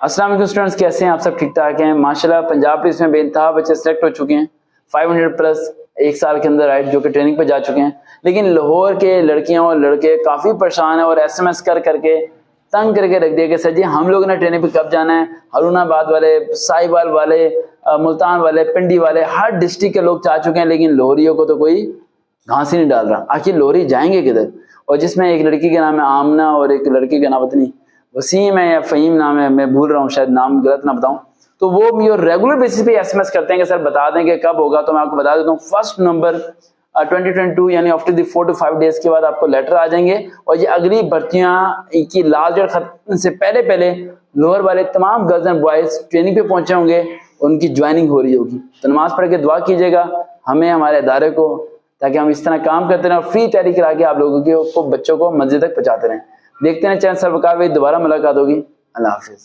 अस्सलाम वालेकुम स्टूडेंट्स, कैसे हैं आप सब? ठीक ठाक हैं माशाल्लाह। पंजाब पुलिस में बेइंतहा बच्चे सेलेक्ट हो चुके हैं, 500 प्लस एक साल के अंदर, राइट, जो कि ट्रेनिंग पे जा चुके हैं। लेकिन लाहौर के लड़कियां और लड़के काफ़ी परेशान हैं और SMS कर करके तंग करके रख दिया कि सर जी हम लोग ने ट्रेनिंग पे कब जाना है। हरूनाबाद वाले, साहिवाल वाले, मुल्तान वाले, पिंडी वाले, हर डिस्ट्रिक्ट के लोग जा चुके हैं, लेकिन लोहरियों को तो कोई घास ही नहीं डाल रहा। आखिर लोहरी जाएंगे किधर? और जिसमें एक लड़की का नाम है आमना और एक लड़की का नाम पता नहीं वसीम है या फ़हीम नाम है, मैं भूल रहा हूँ, शायद नाम गलत ना बताऊं। तो वो मुझे रेगुलर बेसिस पे SMS करते हैं कि सर बता दें कि कब होगा। तो मैं आपको बता देता हूँ 1 नवंबर 2022 यानी आफ्टर द 4 to 5 डेज के बाद आपको लेटर आ जाएंगे। और ये अगली भर्तियां की लास्ट डेट खत्म से पहले पहले लोअर वाले तमाम गर्ल्स एंड बॉयज ट्रेनिंग पे पहुंचे होंगे, उनकी ज्वाइनिंग हो रही होगी। तो नमाज पढ़ के दुआ कीजिएगा हमें, हमारे इदारे को, ताकि हम इस तरह काम करते रहें और फ्री तैयारी करा के आप लोगों को बच्चों को मंजिल तक पहुंचाते रहें। देखते हैं चैनल सर वकार, दोबारा मुलाकात होगी। अल्लाह हाफिज।